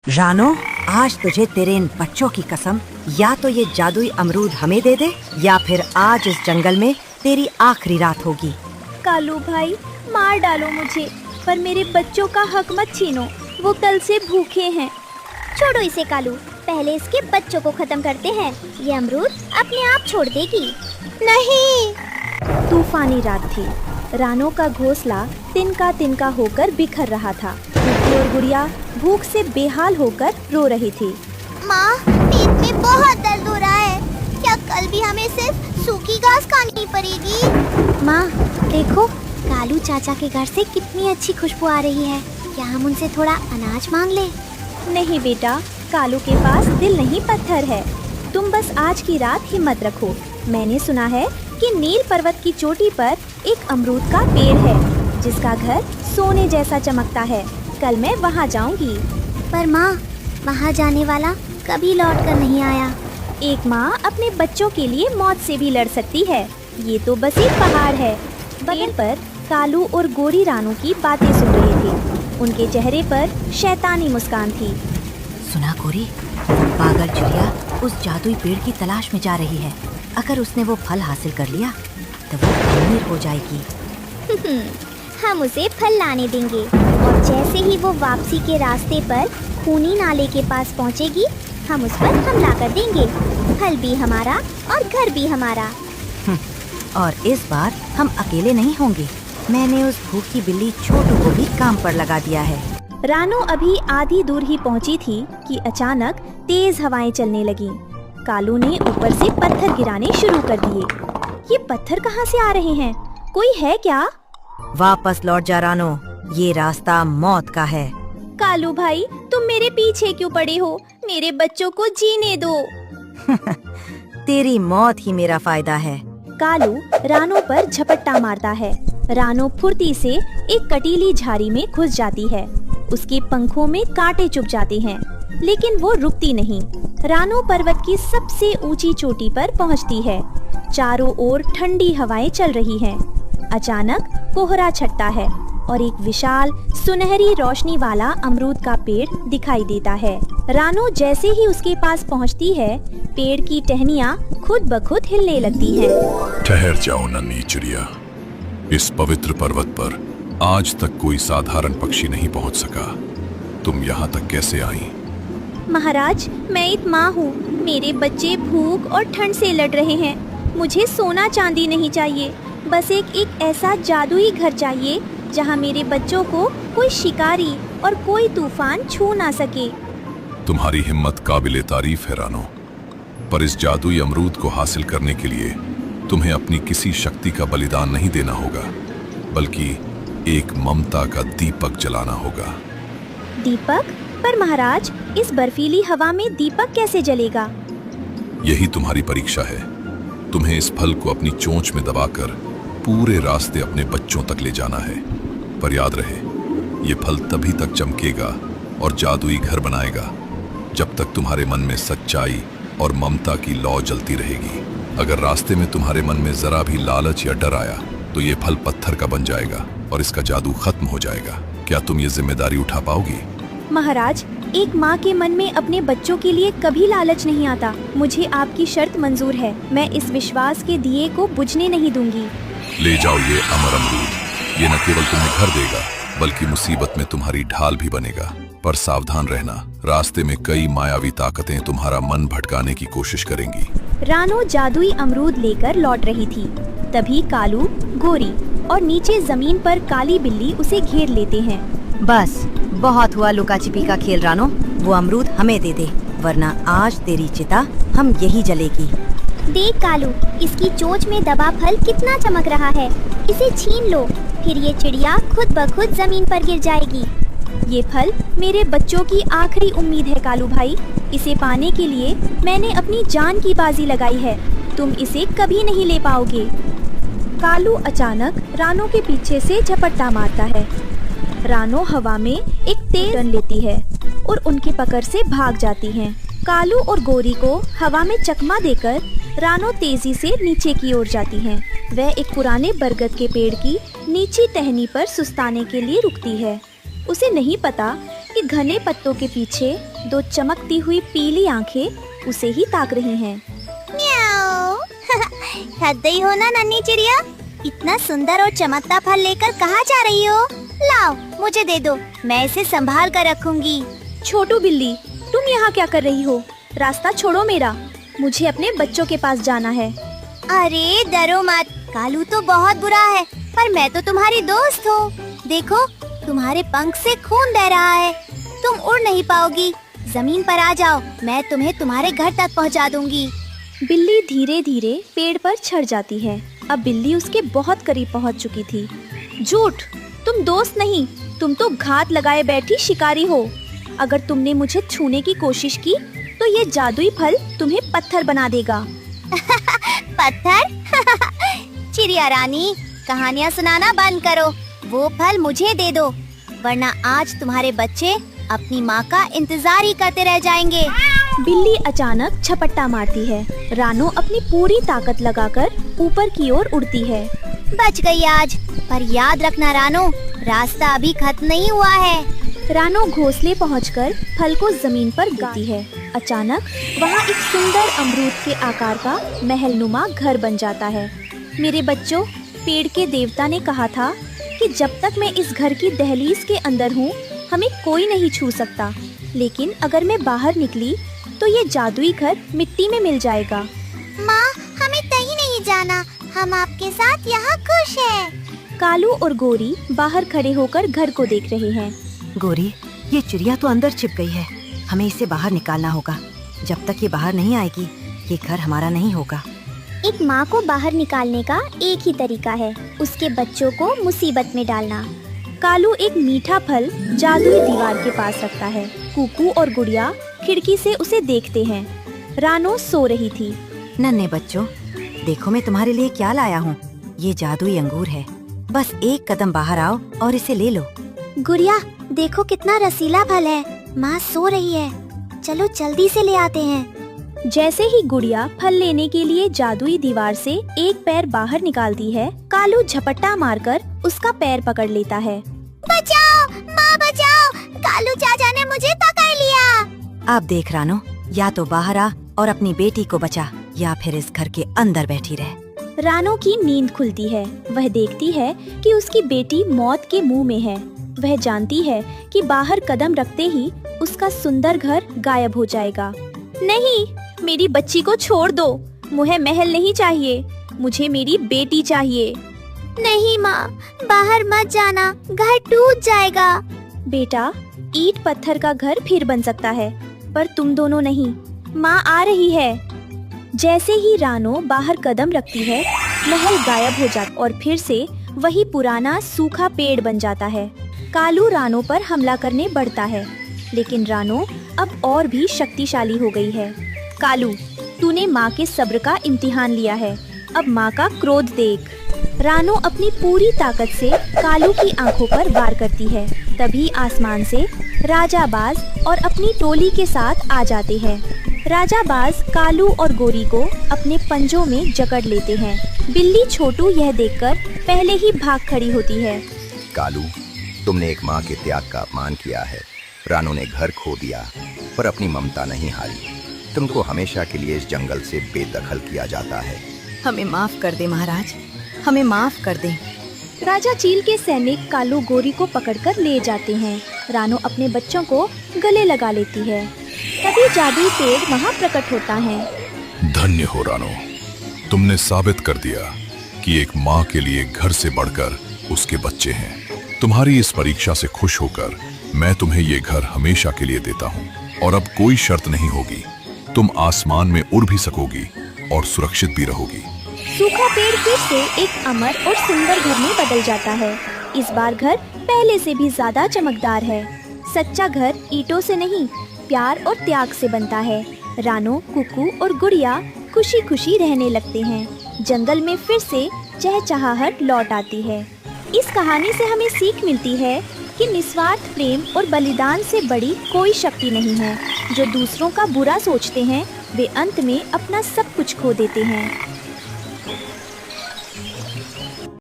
रानो, आज तुझे तेरे इन बच्चों की कसम, या तो ये जादुई अमरूद हमें दे दे या फिर आज इस जंगल में तेरी आखिरी रात होगी। कालू भाई, मार डालो मुझे, पर मेरे बच्चों का हक मत छीनो, वो कल से भूखे हैं। छोड़ो इसे कालू, पहले इसके बच्चों को खत्म करते हैं, ये अमरूद अपने आप छोड़ देगी। नहीं। तूफानी रात थी। रानो का घोंसला तिनका तिनका होकर बिखर रहा था। टूटी और गुड़िया भूख से बेहाल होकर रो रही थी। माँ, पेट में बहुत दर्द हो रहा है, क्या कल भी हमें सिर्फ सूखी घास खानी पड़ेगी? माँ देखो, कालू चाचा के घर से कितनी अच्छी खुशबू आ रही है, क्या हम उनसे थोड़ा अनाज मांग ले? नहीं बेटा, कालू के पास दिल नहीं पत्थर है। तुम बस आज की रात हिम्मत रखो। मैंने सुना है कि नील पर्वत की चोटी पर एक अमरूद का पेड़ है जिसका घर सोने जैसा चमकता है। कल मैं वहाँ जाऊँगी। पर माँ, वहाँ जाने वाला कभी लौट कर नहीं आया। एक माँ अपने बच्चों के लिए मौत से भी लड़ सकती है, ये तो बस एक पहाड़ है। पेड़ पर कालू और गोरी रानू की बातें सुन रहे थे। उनके चेहरे पर शैतानी मुस्कान थी। सुना गोरी, पागल चिड़िया उस जादुई पेड़ की तलाश में जा रही है। अगर उसने वो फल हासिल कर लिया तो वो अमीर हो जाएगी। हम उसे फल लाने देंगे और जैसे ही वो वापसी के रास्ते पर खूनी नाले के पास पहुंचेगी, हम उस पर हमला कर देंगे। फल भी हमारा और घर भी हमारा। और इस बार हम अकेले नहीं होंगे। मैंने उस भूखी बिल्ली छोटू को भी काम पर लगा दिया है। रानो अभी आधी दूर ही पहुंची थी कि अचानक तेज हवाएं चलने लगीं। कालू ने ऊपर से पत्थर गिराने शुरू कर दिए। ये पत्थर कहाँ से आ रहे हैं? कोई है क्या? वापस लौट जा रानो, ये रास्ता मौत का है। कालू भाई, तुम मेरे पीछे क्यों पड़े हो? मेरे बच्चों को जीने दो। तेरी मौत ही मेरा फायदा है। कालू रानो पर झपट्टा मारता है। रानो फुर्ती से एक कटीली झाड़ी में घुस जाती है। उसके पंखों में कांटे चुभ जाते हैं, लेकिन वो रुकती नहीं। रानो पर्वत की सबसे ऊंची चोटी पर पहुंचती है। चारों ओर ठंडी हवाएं चल रही हैं। अचानक कोहरा छटता है और एक विशाल सुनहरी रोशनी वाला अमरूद का पेड़ दिखाई देता है। रानो जैसे ही उसके पास पहुंचती है, पेड़ की टहनियाँ खुद ब खुद हिलने लगती हैं। ठहर जाओ नन्ही चिड़िया, इस पवित्र पर्वत पर आज तक कोई साधारण पक्षी नहीं पहुंच सका। तुम यहाँ तक कैसे आई? महाराज, मैं एक माँ हूँ। मेरे बच्चे भूख और ठंड से लड़ रहे हैं। मुझे सोना चांदी नहीं चाहिए, बस एक ऐसा जादुई घर चाहिए जहाँ मेरे बच्चों को कोई शिकारी और कोई तूफान छू ना सके। तुम्हारी हिम्मत काबिले तारीफ है रानो, पर इस जादुई अमरूद को हासिल करने के लिए तुम्हें अपनी किसी शक्ति का बलिदान नहीं देना होगा, बल्कि एक ममता का दीपक जलाना होगा। दीपक? पर महाराज, इस बर्फीली हवा में दीपक कैसे जलेगा? यही तुम्हारी परीक्षा है। तुम्हें इस फल को अपनी चोंच में दबाकर पूरे रास्ते अपने बच्चों तक ले जाना है। पर याद रहे, ये फल तभी तक चमकेगा और जादुई घर बनाएगा जब तक तुम्हारे मन में सच्चाई और ममता की लौ जलती रहेगी। अगर रास्ते में तुम्हारे मन में जरा भी लालच या डर आया तो ये फल पत्थर का बन जाएगा और इसका जादू खत्म हो जाएगा। क्या तुम ये जिम्मेदारी उठा पाओगी? महाराज, एक माँ के मन में अपने बच्चों के लिए कभी लालच नहीं आता। मुझे आपकी शर्त मंजूर है। मैं इस विश्वास के दिए को बुझने नहीं दूंगी। ले जाओ ये अमर अमरूद। ये न केवल तुम्हें घर देगा, बल्कि मुसीबत में तुम्हारी ढाल भी बनेगा। पर सावधान रहना, रास्ते में कई मायावी ताकतें तुम्हारा मन भटकाने की कोशिश करेंगी। रानो जादुई अमरूद लेकर लौट रही थी। तभी कालू, गोरी और नीचे जमीन पर काली बिल्ली उसे घेर लेते हैं। बस बहुत हुआ लुका छिपी का खेल रानो, वो अमरूद हमें दे दे, वरना आज तेरी चिता हम यही जलेगी। देख कालू, इसकी चोंच में दबा फल कितना चमक रहा है, इसे छीन लो, फिर ये चिड़िया खुद ब खुद जमीन पर गिर जाएगी। ये फल मेरे बच्चों की आखिरी उम्मीद है कालू भाई। इसे पाने के लिए मैंने अपनी जान की बाजी लगाई है। तुम इसे कभी नहीं ले पाओगे। कालू अचानक रानो के पीछे से झपट्टा मारता है। रानो हवा में एक तेज टर्न लेती है और उनकी पकड़ से भाग जाती हैं। कालू और गोरी को हवा में चकमा देकर रानो तेजी से नीचे की ओर जाती हैं। वह एक पुराने बरगद के पेड़ की नीची टहनी पर सुस्ताने के लिए रुकती है। उसे नहीं पता उसके घने पत्तों के पीछे दो चमकती हुई पीली आंखें उसे ही ताक रही हैं। म्याऊ। थक गई हो ना नन्ही चिड़िया? इतना सुंदर और चमकता फल लेकर कहाँ जा रही हो? लाओ मुझे दे दो, मैं इसे संभाल कर रखूंगी। छोटू बिल्ली, तुम यहाँ क्या कर रही हो? रास्ता छोड़ो मेरा, मुझे अपने बच्चों के पास जाना है। अरे डरो मत, कालू तो बहुत बुरा है, पर मैं तो तुम्हारी दोस्त हूँ। देखो तुम्हारे पंख से खून बह रहा है, तुम उड़ नहीं पाओगी। जमीन पर आ जाओ, मैं तुम्हें तुम्हारे घर तक पहुँचा दूंगी। बिल्ली धीरे धीरे पेड़ पर चढ़ जाती है। अब बिल्ली उसके बहुत करीब पहुँच चुकी थी। झूठ, तुम दोस्त नहीं, तुम तो घात लगाए बैठी शिकारी हो। अगर तुमने मुझे छूने की कोशिश की तो ये जादुई फल तुम्हें पत्थर बना देगा। पत्थर? चिड़िया रानी, कहानियाँ सुनाना बंद करो, वो फल मुझे दे दो, वरना आज तुम्हारे बच्चे अपनी माँ का इंतजार ही करते रह जाएंगे। बिल्ली अचानक झपट्टा मारती है। रानो अपनी पूरी ताकत लगाकर ऊपर की ओर उड़ती है। बच गई आज, पर याद रखना रानो, रास्ता अभी खत्म नहीं हुआ है। रानो घोंसले पहुंचकर फल को जमीन पर गिरती है। अचानक वहाँ एक सुंदर अमरूद के आकार का महलनुमा घर बन जाता है। मेरे बच्चों, पेड़ के देवता ने कहा था कि जब तक मैं इस घर की दहलीज के अंदर हूँ हमें कोई नहीं छू सकता, लेकिन अगर मैं बाहर निकली तो ये जादुई घर मिट्टी में मिल जाएगा। माँ, हमें कहीं नहीं जाना, हम आपके साथ यहाँ खुश हैं। कालू और गोरी बाहर खड़े होकर घर को देख रहे हैं। गोरी, ये चिड़िया तो अंदर छिप गई है, हमें इसे बाहर निकालना होगा। जब तक ये बाहर नहीं आएगी ये घर हमारा नहीं होगा। एक माँ को बाहर निकालने का एक ही तरीका है, उसके बच्चों को मुसीबत में डालना। कालू एक मीठा फल जादुई दीवार के पास रखता है। कुकू और गुड़िया खिड़की से उसे देखते हैं। रानो सो रही थी। नन्हे बच्चों, देखो मैं तुम्हारे लिए क्या लाया हूँ। ये जादुई अंगूर है, बस एक कदम बाहर आओ और इसे ले लो। गुड़िया, देखो कितना रसीला फल है, माँ सो रही है, चलो जल्दी से ले आते हैं। जैसे ही गुड़िया फल लेने के लिए जादुई दीवार से एक पैर बाहर निकालती है, कालू झपट्टा मारकर उसका पैर पकड़ लेता है। बचाओ माँ, बचाओ, कालू चाचा ने मुझे पकड़ लिया। अब देख रानो, या तो बाहर आ और अपनी बेटी को बचा, या फिर इस घर के अंदर बैठी रह। रानो की नींद खुलती है। वह देखती है कि उसकी बेटी मौत के मुंह में है। वह जानती है कि बाहर कदम रखते ही उसका सुंदर घर गायब हो जाएगा। नहीं, मेरी बच्ची को छोड़ दो, मुझे महल नहीं चाहिए, मुझे मेरी बेटी चाहिए। नहीं माँ, बाहर मत जाना, घर टूट जाएगा। बेटा, ईंट पत्थर का घर फिर बन सकता है, पर तुम दोनों नहीं। माँ आ रही है। जैसे ही रानो बाहर कदम रखती है, महल गायब हो जाता और फिर से वही पुराना सूखा पेड़ बन जाता है। कालू रानो पर हमला करने बढ़ता है, लेकिन रानो अब और भी शक्तिशाली हो गई है। कालू, तूने माँ के सब्र का इम्तिहान लिया है, अब माँ का क्रोध देख। रानो अपनी पूरी ताकत से कालू की आंखों पर वार करती है। तभी आसमान से राजा बाज और अपनी टोली के साथ आ जाते हैं। राजा बाज कालू और गोरी को अपने पंजों में जकड़ लेते हैं। बिल्ली छोटू यह देखकर पहले ही भाग खड़ी होती है। कालू, तुमने एक माँ के त्याग का अपमान किया है। रानो ने घर खो दिया पर अपनी ममता नहीं हारी। तुमको हमेशा के लिए इस जंगल से बेदखल किया जाता है। हमें माफ कर दे महाराज, हमें माफ कर दे। राजा चील के सैनिक कालू गोरी को पकड़कर ले जाते हैं। रानो अपने बच्चों को गले लगा लेती है। तभी जादुई पेड़ वहाँ प्रकट होता है। धन्य हो रानो, तुमने साबित कर दिया कि एक माँ के लिए घर से बढ़कर उसके बच्चे हैं। तुम्हारी इस परीक्षा से खुश होकर मैं तुम्हें ये घर हमेशा के लिए देता हूँ, और अब कोई शर्त नहीं होगी। तुम आसमान में उड़ भी सकोगी और सुरक्षित भी रहोगी। सूखा पेड़ फिर से एक अमर और सुंदर घर में बदल जाता है। इस बार घर पहले से भी ज्यादा चमकदार है। सच्चा घर ईंटों से नहीं, प्यार और त्याग से बनता है। रानो, कुकू और गुड़िया खुशी खुशी रहने लगते हैं। जंगल में फिर से चहचहाहट लौट आती है। इस कहानी से हमें सीख मिलती है कि निस्वार्थ प्रेम और बलिदान से बड़ी कोई शक्ति नहीं है। जो दूसरों का बुरा सोचते हैं वे अंत में अपना सब कुछ खो देते हैं।